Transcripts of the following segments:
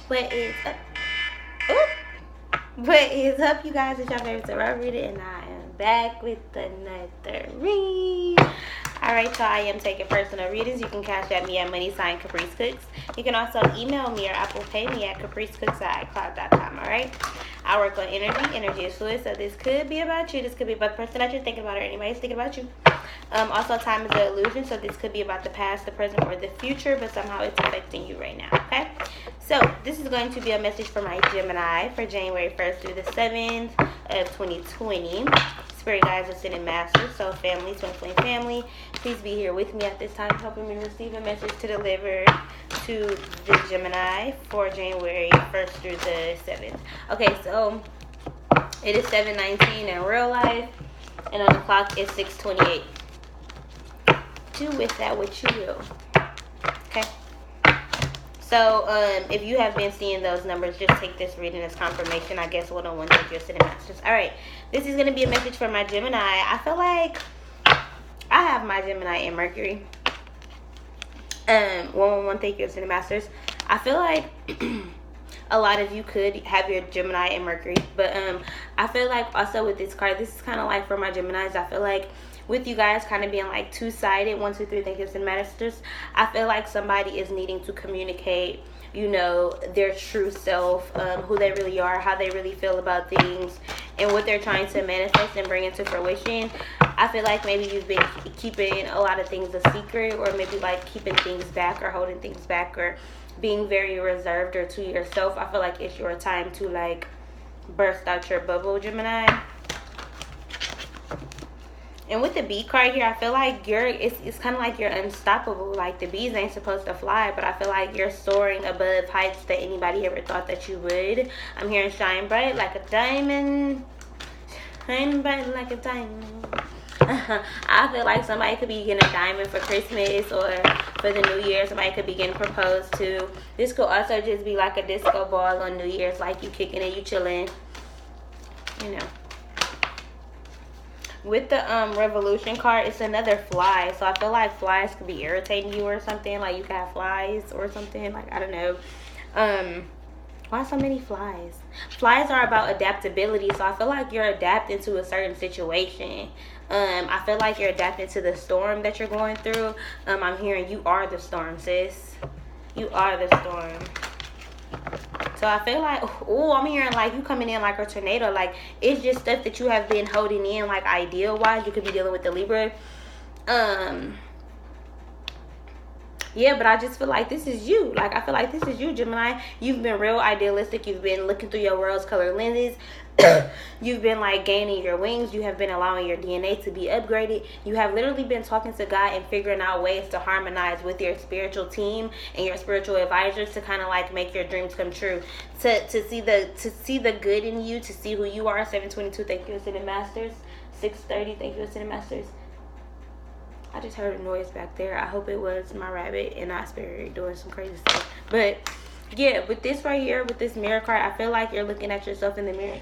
What is up? Oop. What is up, you guys? It's your favorite tarot reader, and I am back with another read. Alright, so I am taking personal readings. You can cash at me at @Caprice Cooks. You can also email me or Apple Pay me at capricecooks@icloud.com. Alright, I work on energy. Energy is fluid, so this could be about you. This could be about the person that you're thinking about, or anybody's thinking about you. Also, time is an illusion, so this could be about the past, the present, or the future, but somehow it's affecting you right now. Okay, so this is going to be a message for my Gemini for January 1st through the 7th of 2020. Spirit guides are sending masters, so family, twin flame family, please be here with me at this time, helping me receive a message to deliver to the Gemini for January 1st through the 7th. Okay, so it is 7:19 in real life, and on the clock it's 6:28. Do with that what you will. Okay. So, if you have been seeing those numbers, just take this reading as confirmation. I guess one-on-one take your sitting masters. All right. This is going to be a message for my Gemini. I feel like I have my Gemini in Mercury. One-on-one take your sitting masters. I feel like a lot of you could have your Gemini in Mercury. But I feel like also with this card, this is kind of like for my Geminis. I feel like with you guys kind of being like two-sided, 1, 2, 3, thank you, masters, I feel like somebody is needing to communicate, you know, their true self, who they really are, how they really feel about things, and what they're trying to manifest and bring into fruition. I feel like maybe you've been keeping a lot of things a secret, or maybe like keeping things back or holding things back, or being very reserved or to yourself. I feel like it's your time to like burst out your bubble, Gemini. And with the bee card here, I feel like it's kind of like you're unstoppable. Like the bees ain't supposed to fly, but I feel like you're soaring above heights that anybody ever thought that you would. I'm hearing shine bright like a diamond. Shine bright like a diamond. I feel like somebody could be getting a diamond for Christmas or for the New Year. Somebody could be getting proposed to. This could also just be like a disco ball on New Year's, like you kicking it, you chilling, you know. With the revolution card, it's another fly. So I feel like flies could be irritating you or something. Like you could have flies or something. Like, I don't know. Why so many flies? Flies are about adaptability. So I feel like you're adapting to a certain situation. I feel like you're adapting to the storm that you're going through. I'm hearing you are the storm, sis. You are the storm. So I feel like, oh, I'm hearing like you coming in like a tornado. Like it's just stuff that you have been holding in, like ideal wise. You could be dealing with the Libra. Yeah, but I just feel like this is you. Like I feel like this is you, Gemini. You've been real idealistic. You've been looking through your rose-colored lenses. You've been like gaining your wings. You have been allowing your DNA to be upgraded. You have literally been talking to God and figuring out ways to harmonize with your spiritual team and your spiritual advisors to kind of like make your dreams come true. To see the good in you, to see who you are. 722, thank you, Ascended Masters. 630, thank you, Ascended Masters. I just heard a noise back there. I hope it was my rabbit and not Spirit doing some crazy stuff. But yeah, with this right here, with this mirror card, I feel like you're looking at yourself in the mirror.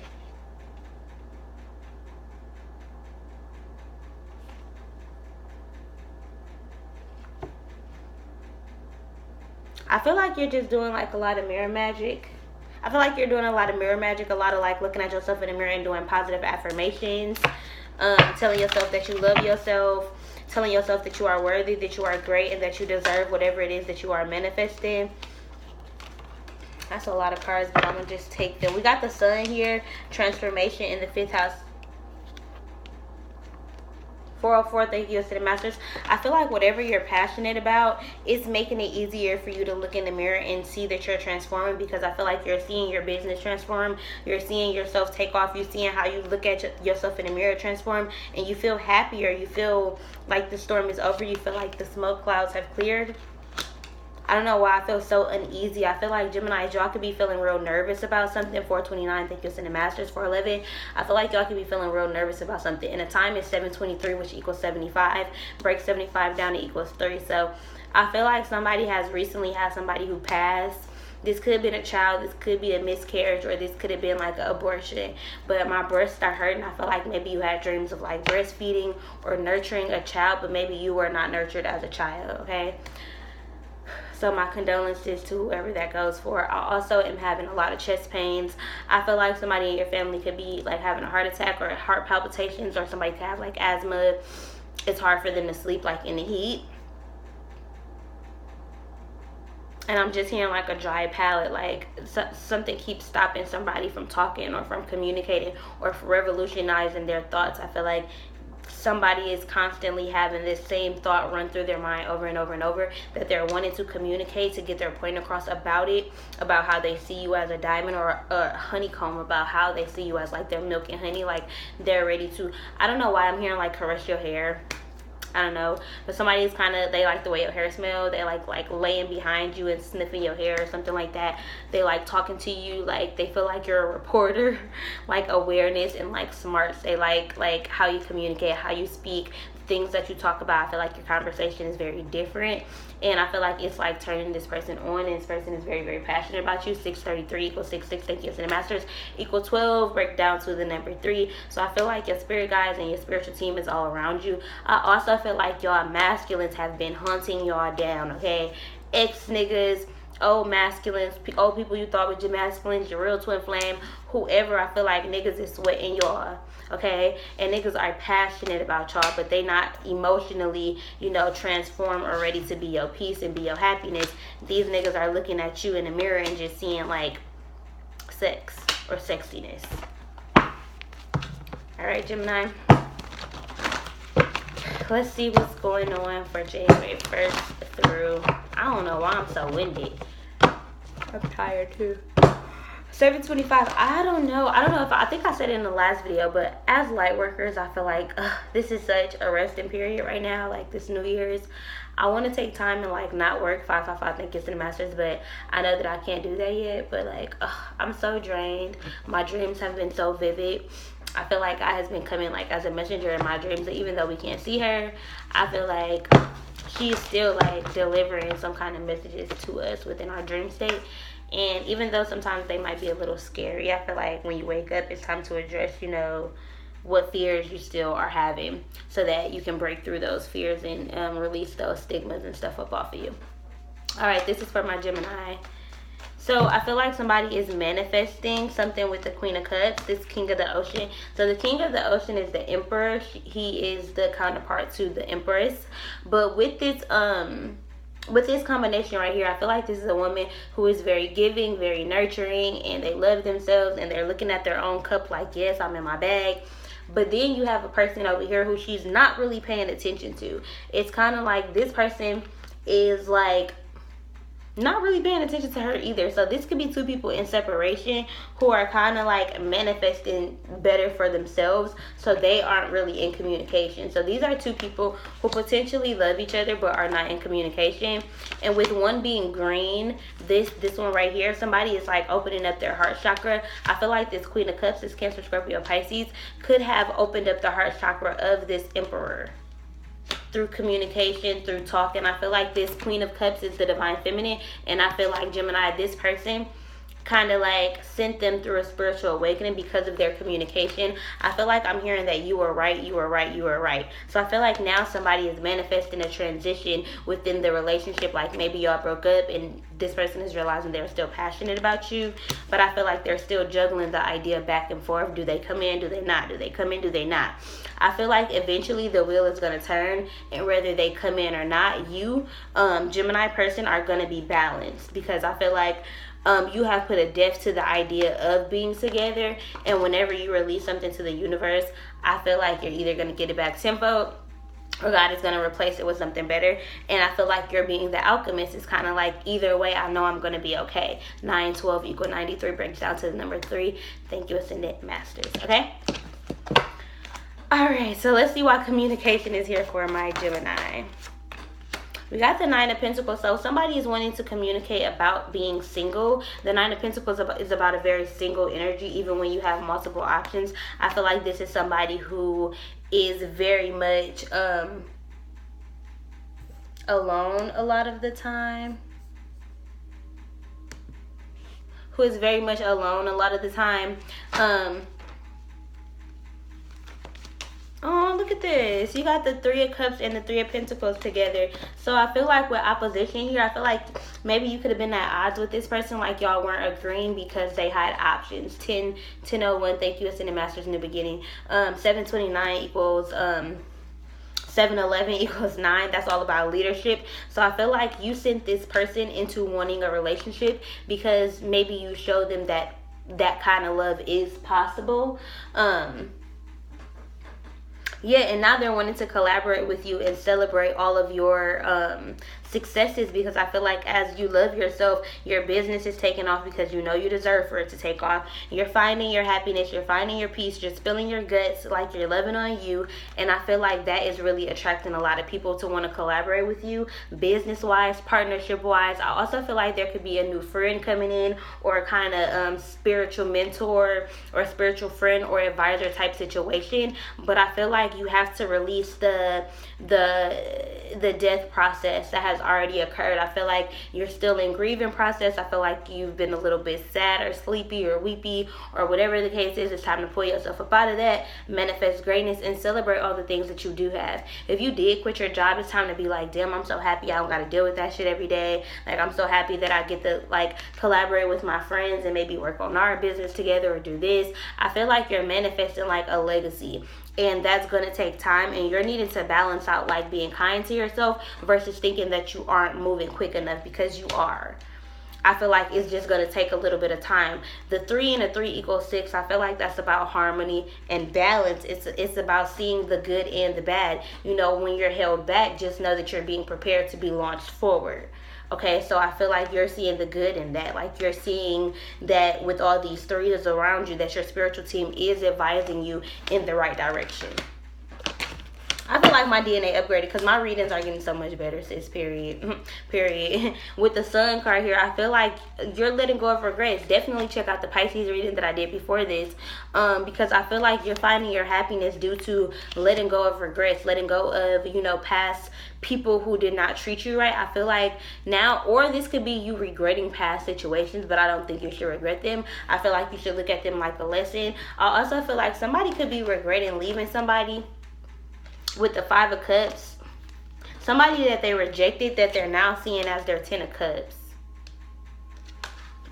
I feel like you're just doing like a lot of mirror magic. I feel like you're doing a lot of mirror magic, a lot of like looking at yourself in the mirror and doing positive affirmations, telling yourself that you love yourself, telling yourself that you are worthy, that you are great, and that you deserve whatever it is that you are manifesting. That's a lot of cards, but I'm going to just take them. We got the sun here, transformation in the 5th house. 404, thank you, Ascended Masters. I feel like whatever you're passionate about, it's making it easier for you to look in the mirror and see that you're transforming, because I feel like you're seeing your business transform. You're seeing yourself take off. You're seeing how you look at yourself in the mirror transform, and you feel happier. You feel like the storm is over. You feel like the smoke clouds have cleared. I don't know why I feel so uneasy. I feel like Gemini, y'all could be feeling real nervous about something. 429, thank you, Ascended Masters. 411, I feel like y'all could be feeling real nervous about something. And the time is 7:23, which equals 75. Break 75 down, it equals 3. So I feel like somebody has recently had somebody who passed. This could have been a child. This could be a miscarriage, or this could have been like an abortion. But my breasts are hurting. I feel like maybe you had dreams of like breastfeeding or nurturing a child, but maybe you were not nurtured as a child, okay? So my condolences to whoever that goes for. I also am having a lot of chest pains. I feel like somebody in your family could be like having a heart attack or heart palpitations, or somebody could have like asthma. It's hard for them to sleep like in the heat. And I'm just hearing like a dry palate, like something keeps stopping somebody from talking or from communicating or from revolutionizing their thoughts. I feel like somebody is constantly having this same thought run through their mind over and over and over, that they're wanting to communicate, to get their point across about it, about how they see you as a diamond or a honeycomb, about how they see you as like their milk and honey, like they're ready to, I don't know why I'm hearing like caress your hair. I don't know, but somebody's kind of, they like the way your hair smells. They like laying behind you and sniffing your hair or something like that. They like talking to you, like they feel like you're a reporter, like awareness and like smarts. They like how you communicate, how you speak, things that you talk about. I feel like your conversation is very different, and I feel like it's like turning this person on, and this person is very, very passionate about you. 633 equals 66. Thank you, Ascended Masters. Equal 12 break down to the number 3. So I feel like your spirit guides and your spiritual team is all around you. I also feel like y'all masculines have been hunting y'all down, okay? Ex niggas, old masculines, old people you thought were your masculines, your real twin flame, whoever. I feel like niggas is sweating y'all, okay? And niggas are passionate about y'all, but they not emotionally, you know, transformed or ready to be your peace and be your happiness. These niggas are looking at you in the mirror and just seeing like sex or sexiness. All right, Gemini, let's see what's going on for January 1st through, I don't know why I'm so winded. I'm tired too. 725. I don't know if I think I said it in the last video, but as light workers, I feel like this is such a resting period right now, like this New Year's. I want to take time and like not work. 555, thank you to the masters, but I know that I can't do that yet. But like I'm so drained. My dreams have been so vivid. I feel like God has been coming like as a messenger in my dreams, even though we can't see her. I feel like she's still like delivering some kind of messages to us within our dream state. And even though sometimes they might be a little scary, I feel like when you wake up, it's time to address, you know, what fears you still are having, so that you can break through those fears and release those stigmas and stuff up off of you. All right, this is for my Gemini. So I feel like somebody is manifesting something with the Queen of Cups, this King of the Ocean. So the King of the Ocean is the Emperor. He is the counterpart to the Empress. But with this combination right here, I feel like this is a woman who is very giving, very nurturing, and they love themselves, and they're looking at their own cup like, yes, I'm in my bag. But then you have a person over here who she's not really paying attention to. It's kind of like this person is like not really paying attention to her either. So this could be two people in separation who are kind of like manifesting better for themselves, so they aren't really in communication. So these are two people who potentially love each other but are not in communication. And with one being green, this one right here, somebody is like opening up their heart chakra. I feel like this Queen of Cups, this Cancer, Scorpio, Pisces, could have opened up the heart chakra of this Emperor through communication, through talking. I feel like this Queen of Cups is the divine feminine, and I feel like Gemini, this person kind of like sent them through a spiritual awakening because of their communication. I feel like I'm hearing that you were right, you were right, you were right. So I feel like now somebody is manifesting a transition within the relationship. Like maybe y'all broke up and this person is realizing they're still passionate about you, but I feel like they're still juggling the idea back and forth. Do they come in? Do they not? Do they come in? Do they not? I feel like eventually the wheel is going to turn, and whether they come in or not, you, Gemini person, are going to be balanced, because I feel like you have put a depth to the idea of being together, and whenever you release something to the universe, I feel like you're either going to get it back tenfold, or God is going to replace it with something better. And I feel like you're being the alchemist. It's kind of like, either way, I know I'm going to be okay. 9, 12 equal 93 breaks down to the number 3. Thank you, Ascendant Masters. Okay? All right, so let's see why communication is here for my Gemini. We got the 9 of Pentacles. So somebody is wanting to communicate about being single. The 9 of Pentacles is about a very single energy, even when you have multiple options. I feel like this is somebody who is very much alone a lot of the time. Who is very much alone a lot of the time. Oh, look at this. You got the Three of Cups and the Three of Pentacles together. So I feel like with opposition here, I feel like maybe you could have been at odds with this person, like y'all weren't agreeing because they had options. 1001, thank you, Ascended Masters, New Beginning. 729 equals 711 equals 9. That's all about leadership. So I feel like you sent this person into wanting a relationship because maybe you showed them that that kind of love is possible. Yeah, and now they're wanting to collaborate with you and celebrate all of your successes, because I feel like as you love yourself, your business is taking off because you know you deserve for it to take off. You're finding your happiness, you're finding your peace, you're spilling your guts like you're loving on you, and I feel like that is really attracting a lot of people to want to collaborate with you, business-wise, partnership-wise. I also feel like there could be a new friend coming in, or a kind of spiritual mentor or spiritual friend or advisor type situation, but I feel like you have to release the death process that has already occurred. I feel like you're still in grieving process. I feel like you've been a little bit sad or sleepy or weepy or whatever the case is. It's time to pull yourself up out of that, manifest greatness, and celebrate all the things that you do have. If you did quit your job, it's time to be like, damn, I'm so happy I don't got to deal with that shit every day. Like, I'm so happy that I get to like collaborate with my friends and maybe work on our business together or do this. I feel like you're manifesting like a legacy, and that's going to take time, and you're needing to balance out like being kind to yourself versus thinking that you aren't moving quick enough, because you are. I feel like it's just going to take a little bit of time. The 3 and the 3 equals 6. I feel like that's about harmony and balance. It's about seeing the good and the bad. You know, when you're held back, just know that you're being prepared to be launched forward. Okay, so I feel like you're seeing the good in that. Like, you're seeing that with all these threes around you, that your spiritual team is advising you in the right direction. I feel like my DNA upgraded because my readings are getting so much better, sis, period. Period. With the Sun card here, I feel like you're letting go of regrets. Definitely check out the Pisces reading that I did before this, because I feel like you're finding your happiness due to letting go of regrets, letting go of, you know, past people who did not treat you right. I feel like now, or this could be you regretting past situations, but I don't think you should regret them. I feel like you should look at them like a lesson. I also feel like somebody could be regretting leaving somebody. With the 5 of Cups, somebody that they rejected that they're now seeing as their 10 of Cups.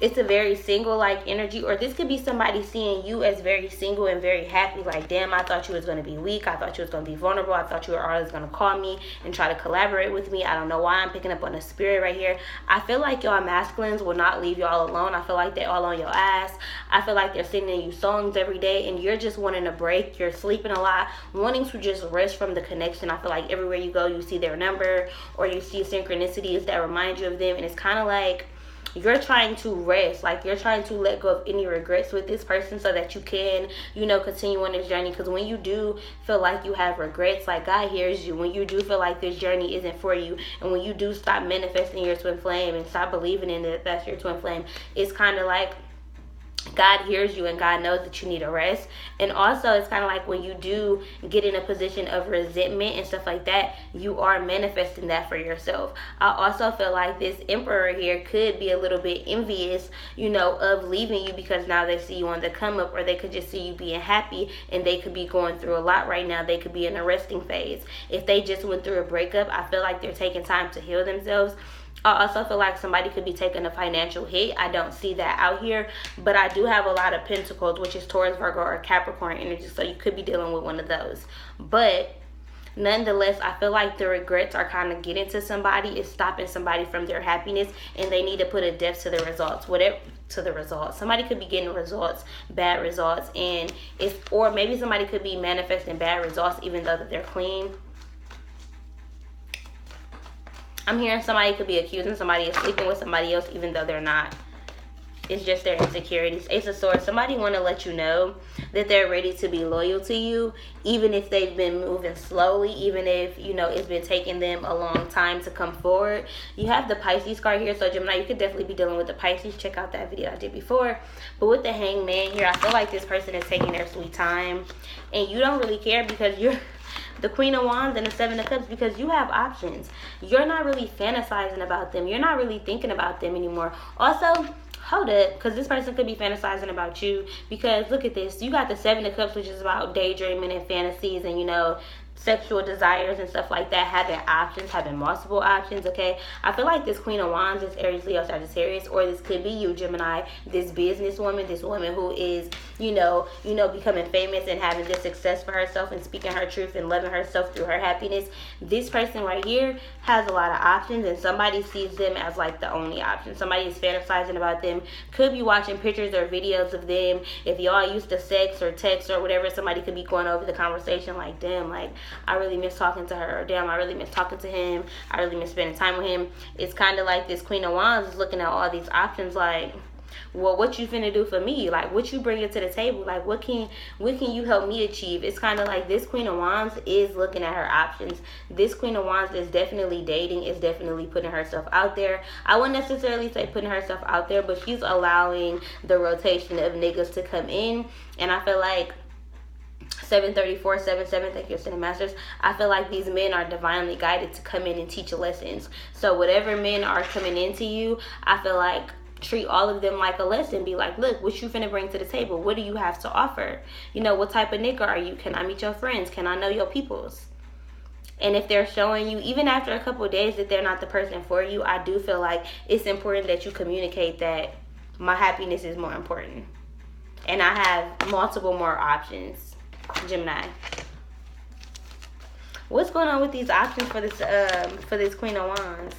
It's a very single-like energy, or this could be somebody seeing you as very single and very happy. Like, damn, I thought you was going to be weak. I thought you was going to be vulnerable. I thought you were always going to call me and try to collaborate with me. I don't know why I'm picking up on the spirit right here. I feel like y'all masculines will not leave y'all alone. I feel like they're all on your ass. I feel like they're sending you songs every day, and you're just wanting a break. You're sleeping a lot, wanting to just rest from the connection. I feel like everywhere you go, you see their number, or you see synchronicities that remind you of them, and it's kind of like you're trying to rest, like you're trying to let go of any regrets with this person so that you can, you know, continue on this journey. Because when you do feel like you have regrets, like, God hears you. When you do feel like this journey isn't for you, and when you do stop manifesting your twin flame and stop believing in it, that's your twin flame, it's kind of like God hears you and God knows that you need a rest. And also, it's kind of like when you do get in a position of resentment and stuff like that, you are manifesting that for yourself. I also feel like this Emperor here could be a little bit envious, you know, of leaving you, because now they see you on the come up, or they could just see you being happy, and they could be going through a lot right now. They could be in a resting phase. If they just went through a breakup, I feel like they're taking time to heal themselves. I also feel like somebody could be taking a financial hit. I don't see that out here, but I do have a lot of Pentacles, which is Taurus, Virgo, or Capricorn energy, so you could be dealing with one of those. But nonetheless, I feel like the regrets are kind of getting to somebody. It's stopping somebody from their happiness, and they need to put a depth to the results. Whatever to the results. Somebody could be getting results, bad results, and it's, or maybe somebody could be manifesting bad results even though that they're clean. I'm hearing somebody could be accusing somebody of sleeping with somebody else even though they're not. It's just their insecurities. Ace of Swords. Somebody want to let you know that they're ready to be loyal to you, even if they've been moving slowly, even if, you know, it's been taking them a long time to come forward. You have the Pisces card here, so Gemini, you could definitely be dealing with the Pisces. Check out that video I did before. But with the Hangman here, I feel like this person is taking their sweet time, and you don't really care because you're the Queen of Wands and the 7 of Cups, because you have options. You're not really fantasizing about them. You're not really thinking about them anymore. Also, hold up, because this person could be fantasizing about you, because look at this. You got the 7 of Cups, which is about daydreaming and fantasies and, you know, sexual desires and stuff like that, having options, having multiple options. Okay, I feel like this Queen of Wands is Aries, Leo, Sagittarius, or this could be you, Gemini, this businesswoman, this woman who is, becoming famous and having this success for herself and speaking her truth and loving herself through her happiness. This person right here has a lot of options, and somebody sees them as like the only option. Somebody is fantasizing about them, could be watching pictures or videos of them. If y'all used to sex or text or whatever, somebody could be going over the conversation like, damn, like, I really miss talking to her, or damn, I really miss talking to him, I really miss spending time with him. It's kind of like this Queen of Wands is looking at all these options like, well, what you finna do for me? Like, what you bringing to the table? Like, what can you help me achieve? It's kind of like this Queen of Wands is looking at her options. This Queen of Wands is definitely dating, is definitely putting herself out there. I wouldn't necessarily say putting herself out there, but she's allowing the rotation of niggas to come in. And I feel like 734, 77, thank you, Ascended Masters. I feel like these men are divinely guided to come in and teach lessons. So whatever men are coming into you, I feel like treat all of them like a lesson. Be like, look, what you finna bring to the table? What do you have to offer? What type of nigga are you? Can I meet your friends? Can I know your peoples? And if they're showing you, even after a couple of days, that they're not the person for you, I do feel like it's important that you communicate that my happiness is more important. And I have multiple more options, Gemini. What's going on with these options for this Queen of Wands?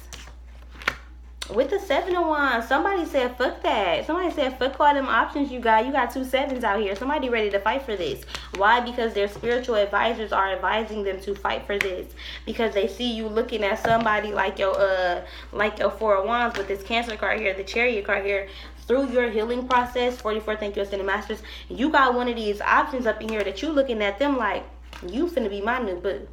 With the 7 of Wands, somebody said fuck that. Somebody said fuck all them options you got. You got 2 sevens out here. Somebody ready to fight for this. Why? Because their spiritual advisors are advising them to fight for this. Because they see you looking at somebody like your 4 of Wands with this Cancer card here, the Chariot card here. Through your healing process, 44, thank you, Ascended Masters, you got one of these options up in here that you looking at them like, you finna be my new boo.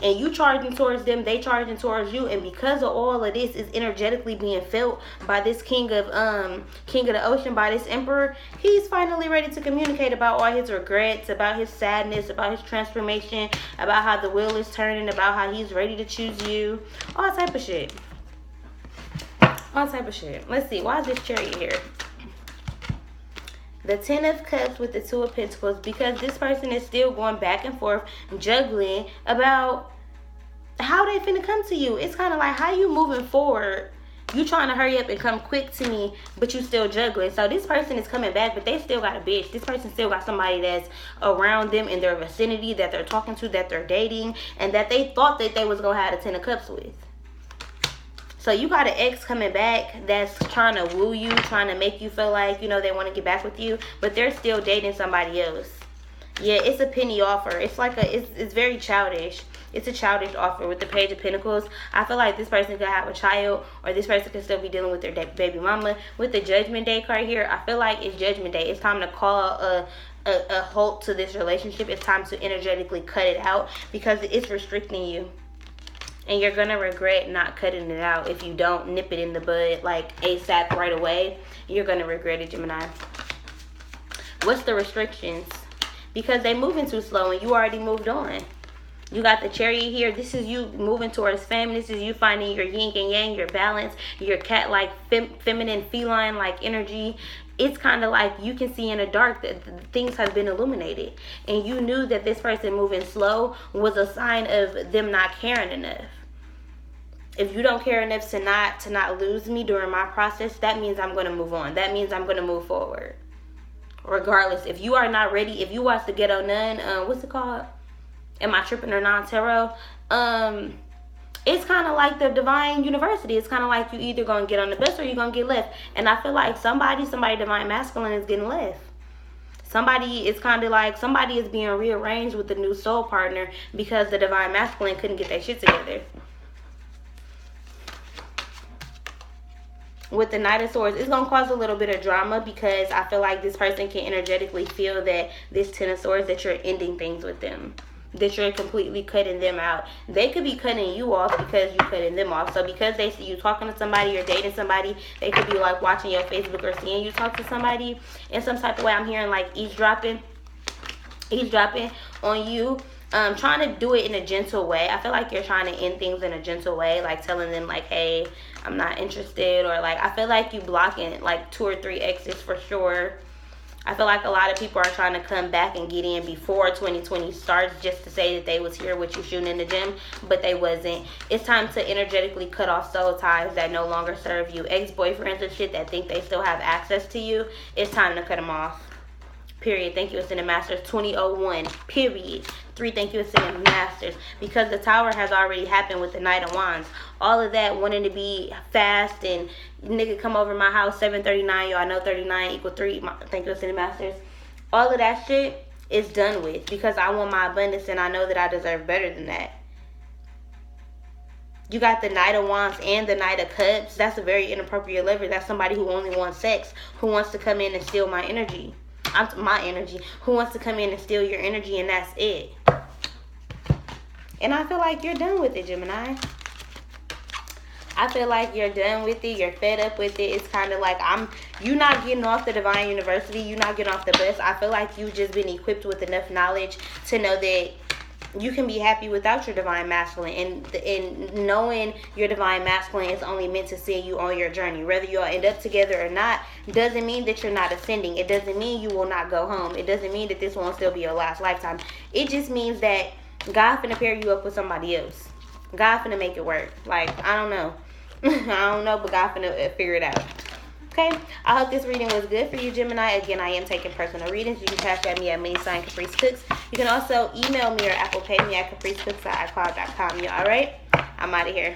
And you charging towards them, they charging towards you, and because of all of this is energetically being felt by this king of the ocean, by this emperor, he's finally ready to communicate about all his regrets, about his sadness, about his transformation, about how the wheel is turning, about how he's ready to choose you, all type of shit. All type of shit. Let's see, why is this Chariot here? The 10 of Cups with the 2 of Pentacles, because this person is still going back and forth, juggling about how they finna come to you. It's kind of like, how you moving forward? You trying to hurry up and come quick to me, but you still juggling. So this person is coming back, but they still got a bitch. This person still got somebody that's around them in their vicinity, that they're talking to, that they're dating, and that they thought that they was going to have the 10 of Cups with. So you got an ex coming back that's trying to woo you, trying to make you feel like, they want to get back with you, but they're still dating somebody else. Yeah, it's a penny offer. It's like it's very childish. It's a childish offer with the Page of Pentacles. I feel like this person could have a child, or this person could still be dealing with their baby mama. With the Judgment Day card here, I feel like it's Judgment Day. It's time to call a halt to this relationship. It's time to energetically cut it out because it's restricting you. And you're going to regret not cutting it out if you don't nip it in the bud like ASAP right away. You're going to regret it, Gemini. What's the restrictions? Because they moving too slow and you already moved on. You got the Chariot here. This is you moving towards femme. This is you finding your yin and yang, your balance, your cat-like, feminine, feline-like energy. It's kind of like you can see in the dark that things have been illuminated. And you knew that this person moving slow was a sign of them not caring enough. If you don't care enough to not lose me during my process, that means I'm going to move on. That means I'm going to move forward. Regardless, if you are not ready, if you watch the Ghetto Nun, what's it called? Am I tripping or not, tarot? It's kind of like the Divine University. It's kind of like you either going to get on the bus or you're going to get left. And I feel like somebody Divine Masculine is getting left. It's kind of like somebody is being rearranged with the new soul partner because the Divine Masculine couldn't get their shit together. With the Knight of Swords, it's going to cause a little bit of drama because I feel like this person can energetically feel that this 10 of Swords, that you're ending things with them. That you're completely cutting them out. They could be cutting you off because you're cutting them off. So because they see you talking to somebody or dating somebody, they could be like watching your Facebook or seeing you talk to somebody in some type of way. I'm hearing like eavesdropping on you. Trying to do it in a gentle way. I feel like you're trying to end things in a gentle way, like telling them like, hey, I'm not interested, or like I feel like you blocking like 2 or 3 exes for sure. I feel like a lot of people are trying to come back and get in before 2020 starts just to say that they was here with you shooting in the gym, but they wasn't. It's time to energetically cut off soul ties that no longer serve you. Ex-boyfriends and shit that think they still have access to you, it's time to cut them off. Period. Thank you, Ascended Masters. 2001. Period. 3. Thank you, Ascended Masters. Because the Tower has already happened with the Knight of Wands. All of that wanting to be fast and nigga come over my house 7:39. Y'all know 39 equal 3. Thank you, Ascended Masters. All of that shit is done with because I want my abundance and I know that I deserve better than that. You got the Knight of Wands and the Knight of Cups. That's a very inappropriate lover. That's somebody who only wants sex, who wants to come in and steal my energy. My energy. Who wants to come in and steal your energy, and that's it. And I feel like you're done with it, Gemini. I feel like you're done with it. You're fed up with it. It's kind of like you not getting off the Divine University. You not getting off the bus. I feel like you've just been equipped with enough knowledge to know that you can be happy without your Divine Masculine. And knowing your Divine Masculine is only meant to send you on your journey. Whether you'll end up together or not doesn't mean that you're not ascending. It doesn't mean you will not go home. It doesn't mean that this won't still be your last lifetime. It just means that God finna pair you up with somebody else. God finna make it work. Like, I don't know. I don't know, but God finna figure it out. Okay, I hope this reading was good for you, Gemini. Again, I am taking personal readings. You can cash at me at Caprice Cooks. You can also email me or Apple Pay me at capricecooks@icloud.com. You all right? I'm out of here.